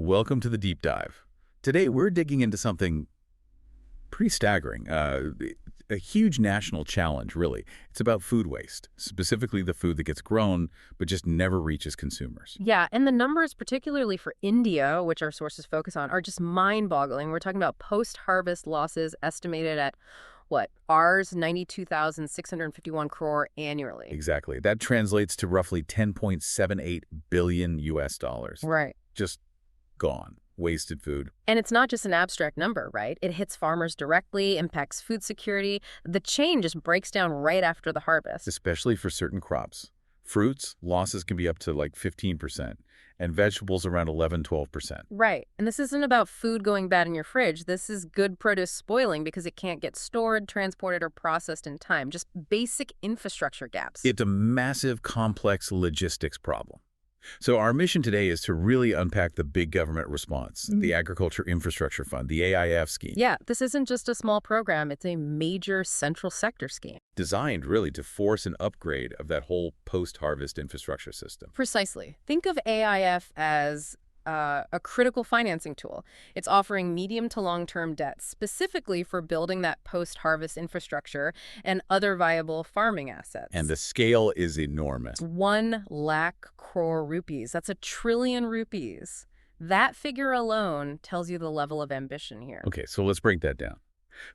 Welcome to the deep dive. Today, we're digging into something pretty staggering, a huge national challenge, really. It's about food waste, specifically the food that gets grown but just never reaches consumers. Yeah, and the numbers, particularly for India, which our sources focus on, are just mind-boggling. We're talking about post-harvest losses estimated at, ours 92,651 crore annually. Exactly. That translates to roughly 10.78 billion US dollars. Right. Just gone. Wasted food. And it's not just an abstract number, right? It hits farmers directly, impacts food security. The chain just breaks down right after the harvest. Especially for certain crops. Fruits, losses can be up to like 15%, and vegetables around 11–12%. Right. And this isn't about food going bad in your fridge. This is good produce spoiling because it can't get stored, transported, or processed in time. Just basic infrastructure gaps. It's a massive, complex logistics problem. So our mission today is to really unpack the big government response, the Agriculture Infrastructure Fund, the AIF scheme. Yeah, this isn't just a small program. It's a major central sector scheme. Designed really to force an upgrade of that whole post-harvest infrastructure system. Precisely. Think of AIF as a critical financing tool. It's offering medium to long-term debt specifically for building that post-harvest infrastructure and other viable farming assets. And the scale is enormous. 1 lakh crore rupees. That's 1 trillion rupees. That figure alone tells you the level of ambition here. Okay, so let's break that down.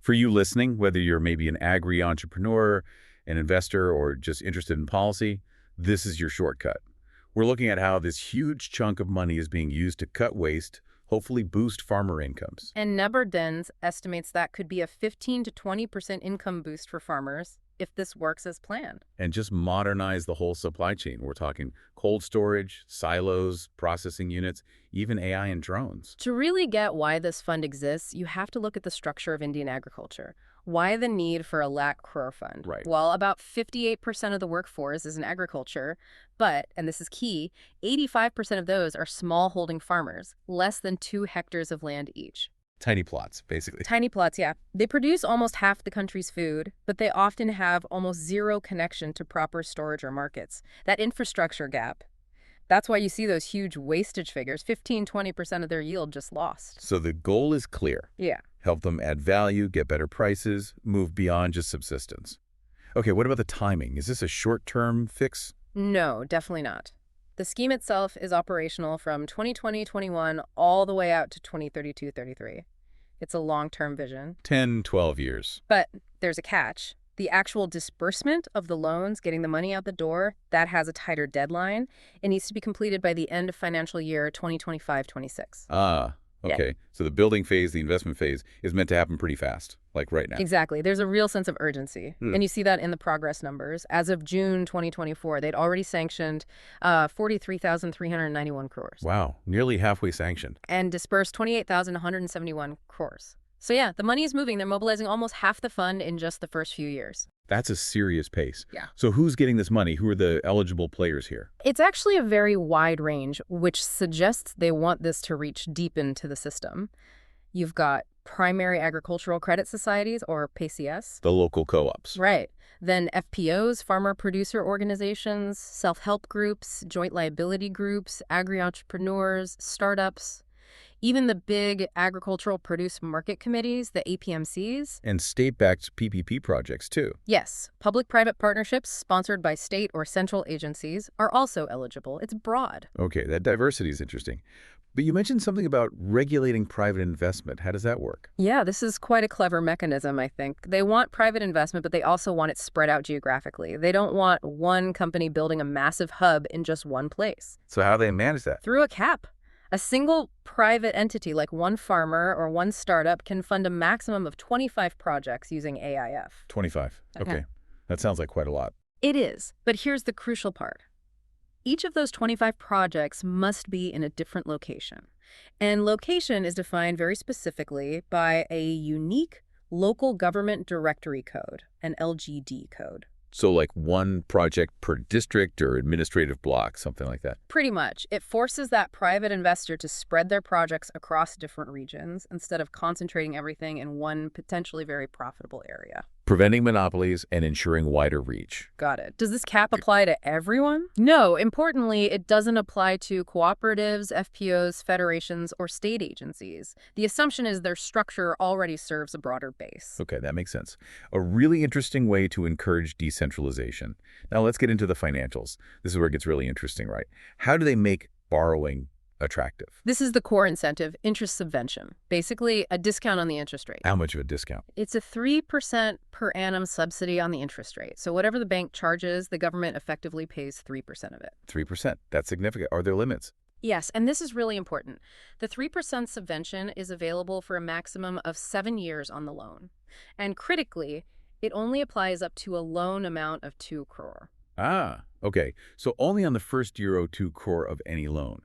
For you listening, whether you're maybe an agri-entrepreneur, an investor, or just interested in policy, this is your shortcut. We're looking at how this huge chunk of money is being used to cut waste, hopefully boost farmer incomes. And Neberdens estimates that could be a 15 to 20% income boost for farmers if this works as planned. And just modernize the whole supply chain. We're talking cold storage, silos, processing units, even AI and drones. To really get why this fund exists, you have to look at the structure of Indian agriculture. Why the need for a lakh crore fund? Right. Well, about 58% of the workforce is in agriculture, but, and this is key, 85% of those are small-holding farmers, less than 2 hectares of land each. Tiny plots, basically. Tiny plots, yeah. They produce almost half the country's food, but they often have almost zero connection to proper storage or markets. That infrastructure gap, that's why you see those huge wastage figures, 15–20% of their yield just lost. So the goal is clear. Yeah. Help them add value, get better prices, move beyond just subsistence. Okay, what about the timing? Is this a short-term fix? No, definitely not. The scheme itself is operational from 2020-21 all the way out to 2032-33. It's a long-term vision. 10–12 years. But there's a catch. The actual disbursement of the loans, getting the money out the door, that has a tighter deadline. It needs to be completed by the end of financial year 2025-26. Ah, okay. Yeah. So the building phase, the investment phase, is meant to happen pretty fast, like right now. Exactly. There's a real sense of urgency. And you see that in the progress numbers. As of June 2024, they'd already sanctioned 43,391 crores. Wow, nearly halfway sanctioned. And dispersed 28,171 crores. So yeah, the money is moving. They're mobilizing almost half the fund in just the first few years. That's a serious pace. Yeah. So who's getting this money? Who are the eligible players here? It's actually a very wide range, which suggests they want this to reach deep into the system. You've got primary agricultural credit societies, or PACS. The local co-ops. Right. Then FPOs, farmer-producer organizations, self-help groups, joint liability groups, agri-entrepreneurs, startups. Even the big agricultural produce market committees, the APMCs. And state-backed PPP projects, too. Yes. Public-private partnerships sponsored by state or central agencies are also eligible. It's broad. Okay, that diversity is interesting. But you mentioned something about regulating private investment. How does that work? Yeah, this is quite a clever mechanism, I think. They want private investment, but they also want it spread out geographically. They don't want one company building a massive hub in just one place. So how do they manage that? Through a cap. A single private entity, like one farmer or one startup, can fund a maximum of 25 projects using AIF. 25. Okay. That sounds like quite a lot. It is. But here's the crucial part. Each of those 25 projects must be in a different location. And location is defined very specifically by a unique local government directory code, an LGD code. So like one project per district or administrative block, something like that. Pretty much. It forces that private investor to spread their projects across different regions instead of concentrating everything in one potentially very profitable area. Preventing monopolies and ensuring wider reach. Got it. Does this cap apply to everyone? No. Importantly, it doesn't apply to cooperatives, FPOs, federations, or state agencies. The assumption is their structure already serves a broader base. Okay, that makes sense. A really interesting way to encourage decentralization. Now let's get into the financials. This is where it gets really interesting, right? How do they make borrowing attractive? This is the core incentive, interest subvention. Basically, a discount on the interest rate. How much of a discount? It's a 3% per annum subsidy on the interest rate. So whatever the bank charges, the government effectively pays 3% of it. 3%. That's significant. Are there limits? Yes, and this is really important. The 3% subvention is available for a maximum of 7 years on the loan. And critically, it only applies up to a loan amount of 2 crore. Ah, okay. So only on the first euro 2 crore of any loan.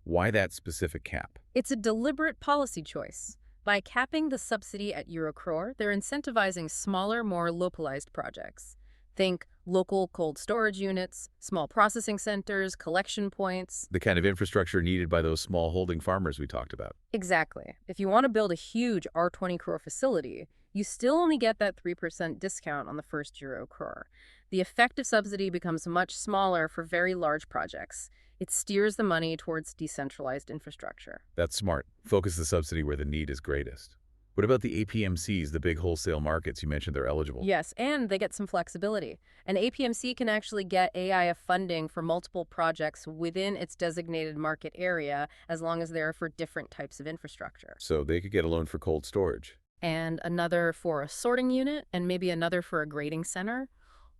Why that specific cap? It's a deliberate policy choice. By capping the subsidy at euro crore, they're incentivizing smaller, more localized projects. Think local cold storage units, small processing centers, collection points. The kind of infrastructure needed by those small holding farmers we talked about. Exactly. If you want to build a huge R20 crore facility, you still only get that 3% discount on the first euro crore. The effective subsidy becomes much smaller for very large projects. It steers the money towards decentralized infrastructure. That's smart. Focus the subsidy where the need is greatest. What about the APMCs, the big wholesale markets? You mentioned they're eligible. Yes, and they get some flexibility. An APMC can actually get AIF funding for multiple projects within its designated market area as long as they're for different types of infrastructure. So they could get a loan for cold storage. And another for a sorting unit, and maybe another for a grading center,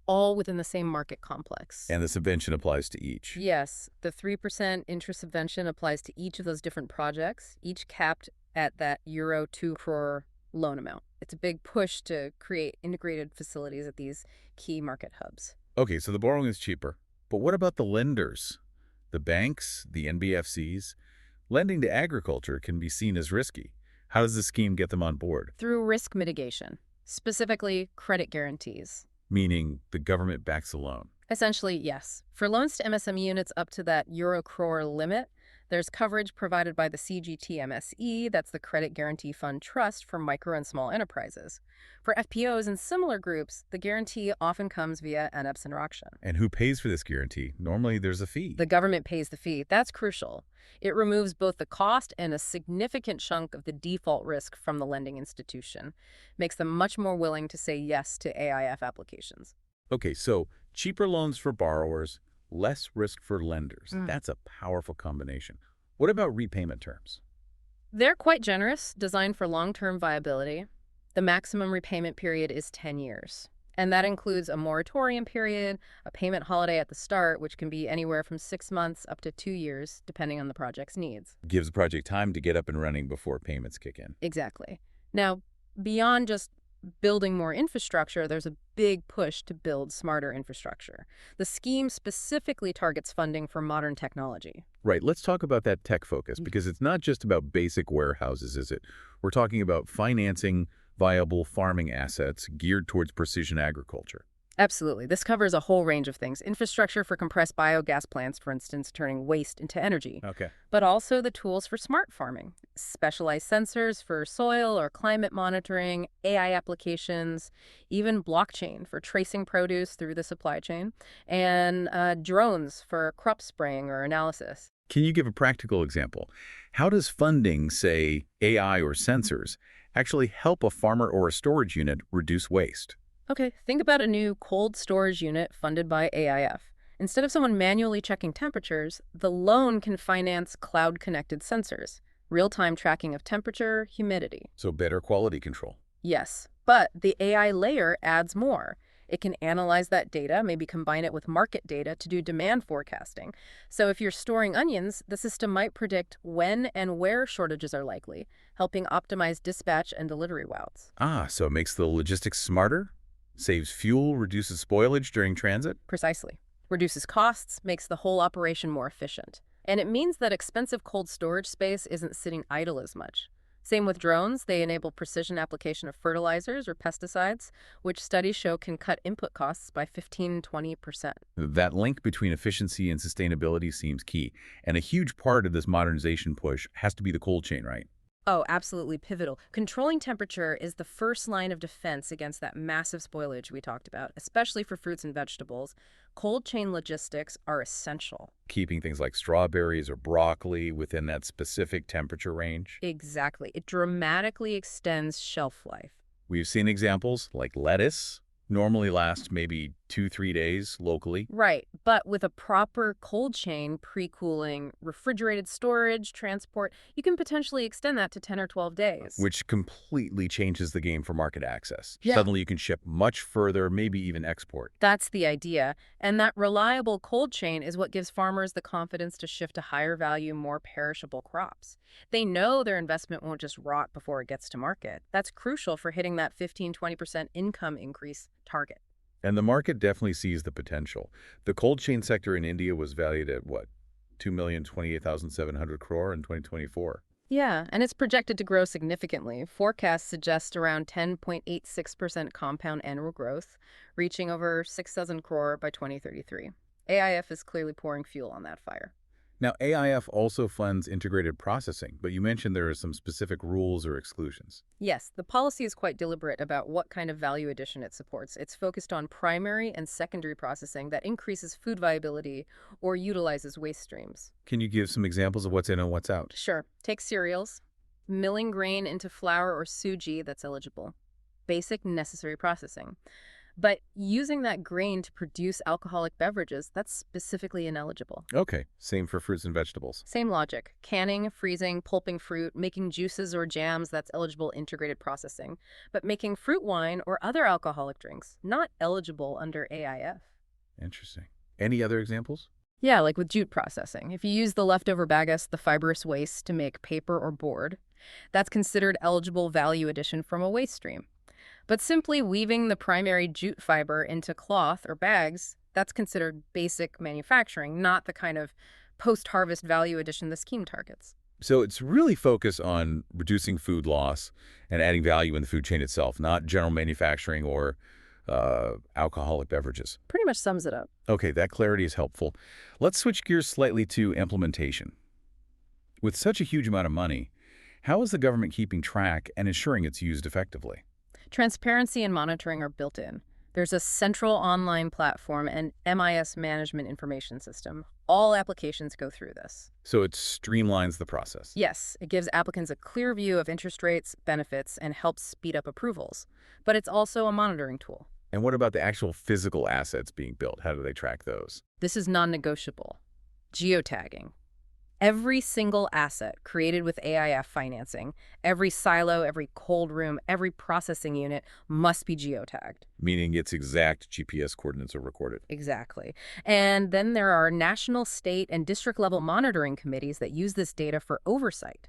all within the same market complex. And the subvention applies to each. Yes, the 3% interest subvention applies to each of those different projects, each capped at that euro 2 crore loan amount. It's a big push to create integrated facilities at these key market hubs. Okay, so the borrowing is cheaper. But what about the lenders? The banks, the NBFCs? Lending to agriculture can be seen as risky. How does the scheme get them on board? Through risk mitigation, specifically credit guarantees. Meaning the government backs the loan. Essentially, yes. For loans to MSME units up to that euro crore limit, there's coverage provided by the CGTMSE, that's the Credit Guarantee Fund Trust for micro and small enterprises. For FPOs and similar groups, the guarantee often comes via NEPS and ROCSHA. And who pays for this guarantee? Normally there's a fee. The government pays the fee. That's crucial. It removes both the cost and a significant chunk of the default risk from the lending institution. Makes them much more willing to say yes to AIF applications. Okay, so cheaper loans for borrowers, less risk for lenders. That's a powerful combination. What about repayment terms? They're quite generous, designed for long-term viability. The maximum repayment period is 10 years. And that includes a moratorium period, a payment holiday at the start, which can be anywhere from 6 months up to 2 years, depending on the project's needs. Gives the project time to get up and running before payments kick in. Exactly. Now, beyond just building more infrastructure, there's a big push to build smarter infrastructure. The scheme specifically targets funding for modern technology. Right, let's talk about that tech focus, because it's not just about basic warehouses, is it? We're talking about financing viable farming assets geared towards precision agriculture. Absolutely. This covers a whole range of things. Infrastructure for compressed biogas plants, for instance, turning waste into energy. Okay. But also the tools for smart farming, specialized sensors for soil or climate monitoring, AI applications, even blockchain for tracing produce through the supply chain, and drones for crop spraying or analysis. Can you give a practical example? How does funding, say, AI or sensors, actually help a farmer or a storage unit reduce waste? Okay, think about a new cold storage unit funded by AIF. Instead of someone manually checking temperatures, the loan can finance cloud-connected sensors, real-time tracking of temperature, humidity. So better quality control. Yes, but the AI layer adds more. It can analyze that data, maybe combine it with market data to do demand forecasting. So if you're storing onions, the system might predict when and where shortages are likely, helping optimize dispatch and delivery routes. Ah, so it makes the logistics smarter? Saves fuel, reduces spoilage during transit? Precisely. Reduces costs, makes the whole operation more efficient. And it means that expensive cold storage space isn't sitting idle as much. Same with drones. They enable precision application of fertilizers or pesticides, which studies show can cut input costs by 15–20%. That link between efficiency and sustainability seems key. And a huge part of this modernization push has to be the cold chain, right? Oh, absolutely pivotal. Controlling temperature is the first line of defense against that massive spoilage we talked about, especially for fruits and vegetables. Cold chain logistics are essential. Keeping things like strawberries or broccoli within that specific temperature range. Exactly. It dramatically extends shelf life. We've seen examples like lettuce normally last maybe 2-3 days locally, Right, but with a proper cold chain, pre-cooling, refrigerated storage, transport, you can potentially extend that to 10 or 12 days. which completely changes the game for market access. Yeah. Suddenly you can ship much further, maybe even export. That's the idea. And that reliable cold chain is what gives farmers the confidence to shift to higher value, more perishable crops. They know their investment won't just rot before it gets to market. That's crucial for hitting that 15–20% income increase target. And the market definitely sees the potential. The cold chain sector in India was valued at what? 2,028,700 crore in 2024. Yeah, and it's projected to grow significantly. Forecasts suggest around 10.86% compound annual growth, reaching over 6,000 crore by 2033. AIF is clearly pouring fuel on that fire. Now, AIF also funds integrated processing, but you mentioned there are some specific rules or exclusions. Yes, the policy is quite deliberate about what kind of value addition it supports. It's focused on primary and secondary processing that increases food viability or utilizes waste streams. Can you give some examples of what's in and what's out? Sure, take cereals. Milling grain into flour or suji, that's eligible. Basic necessary processing. But using that grain to produce alcoholic beverages, that's specifically ineligible. Okay, same for fruits and vegetables. Same logic. Canning, freezing, pulping fruit, making juices or jams, that's eligible integrated processing. But making fruit wine or other alcoholic drinks, not eligible under AIF. Interesting. Any other examples? Yeah, like with jute processing. If you use the leftover bagasse, the fibrous waste, to make paper or board, that's considered eligible value addition from a waste stream. But simply weaving the primary jute fiber into cloth or bags, that's considered basic manufacturing, not the kind of post-harvest value addition the scheme targets. So it's really focused on reducing food loss and adding value in the food chain itself, not general manufacturing or alcoholic beverages. Pretty much sums it up. Okay, that clarity is helpful. Let's switch gears slightly to implementation. With such a huge amount of money, how is the government keeping track and ensuring it's used effectively? Transparency and monitoring are built in. There's a central online platform and MIS management information system. All applications go through this. So it streamlines the process. Yes, it gives applicants a clear view of interest rates, benefits, and helps speed up approvals. But it's also a monitoring tool. And what about the actual physical assets being built? How do they track those? This is non-negotiable. Geotagging. Every single asset created with AIF financing, every silo, every cold room, every processing unit must be geotagged. Meaning its exact GPS coordinates are recorded. Exactly. And then there are national, state, and district-level monitoring committees that use this data for oversight.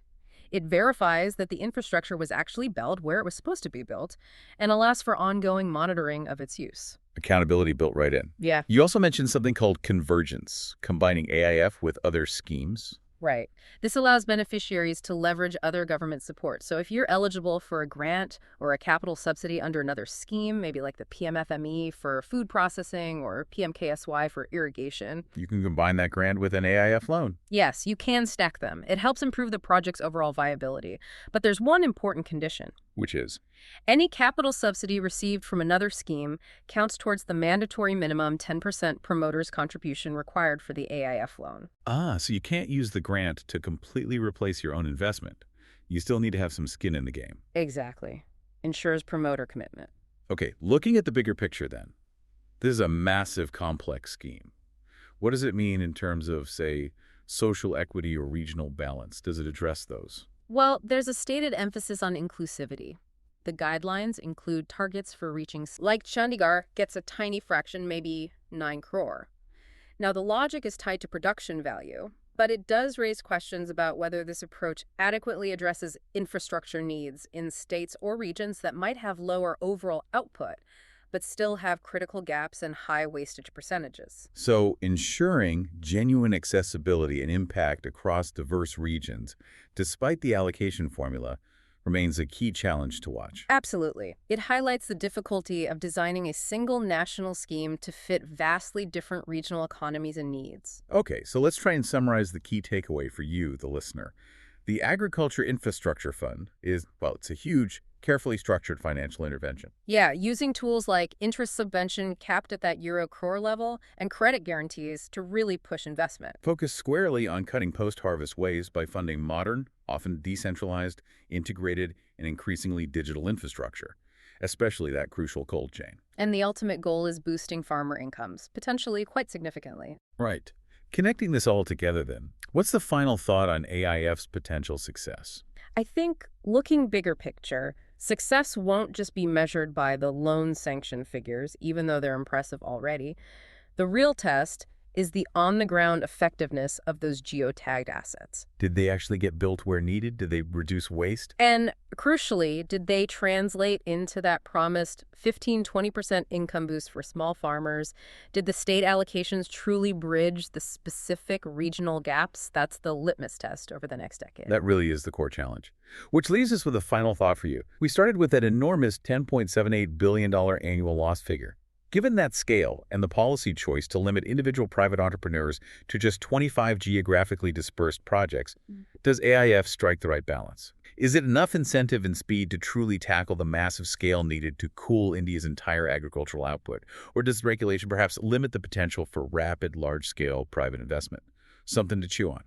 It verifies that the infrastructure was actually built where it was supposed to be built and allows for ongoing monitoring of its use. Accountability built right in. Yeah. You also mentioned something called convergence, combining AIF with other schemes. Right. This allows beneficiaries to leverage other government support. So if you're eligible for a grant or a capital subsidy under another scheme, maybe like the PMFME for food processing or PMKSY for irrigation. You can combine that grant with an AIF loan. Yes, you can stack them. It helps improve the project's overall viability. But there's one important condition. Which is? Any capital subsidy received from another scheme counts towards the mandatory minimum 10% promoter's contribution required for the AIF loan. So you can't use the grant to completely replace your own investment. You still need to have some skin in the game. Exactly. Ensures promoter commitment. Okay, looking at the bigger picture then. This is a massive, complex scheme. What does it mean in terms of, say, social equity or regional balance? Does it address those? Well, there's a stated emphasis on inclusivity. The guidelines include targets for reaching, like Chandigarh gets a tiny fraction, maybe 9 crore. Now, the logic is tied to production value, but it does raise questions about whether this approach adequately addresses infrastructure needs in states or regions that might have lower overall output, but still have critical gaps and high wastage percentages. So ensuring genuine accessibility and impact across diverse regions, despite the allocation formula, remains a key challenge to watch. Absolutely. It highlights the difficulty of designing a single national scheme to fit vastly different regional economies and needs. Okay, so let's try and summarize the key takeaway for you, the listener. The Agriculture Infrastructure Fund is, well, it's a huge, carefully structured financial intervention. Yeah, using tools like interest subvention capped at that euro crore level and credit guarantees to really push investment. Focused squarely on cutting post-harvest waste by funding modern, often decentralized, integrated, and increasingly digital infrastructure, especially that crucial cold chain. And the ultimate goal is boosting farmer incomes, potentially quite significantly. Right. Connecting this all together then, what's the final thought on AIF's potential success? I think looking bigger picture, success won't just be measured by the loan sanction figures, even though they're impressive already. The real test is the on-the-ground effectiveness of those geotagged assets. Did they actually get built where needed? Did they reduce waste? And crucially, did they translate into that promised 15–20% income boost for small farmers? Did the state allocations truly bridge the specific regional gaps? That's the litmus test over the next decade. That really is the core challenge. Which leaves us with a final thought for you. We started with that enormous $10.78 billion annual loss figure. Given that scale and the policy choice to limit individual private entrepreneurs to just 25 geographically dispersed projects, does AIF strike the right balance? Is it enough incentive and speed to truly tackle the massive scale needed to cool India's entire agricultural output? Or does regulation perhaps limit the potential for rapid, large-scale private investment? Something to chew on.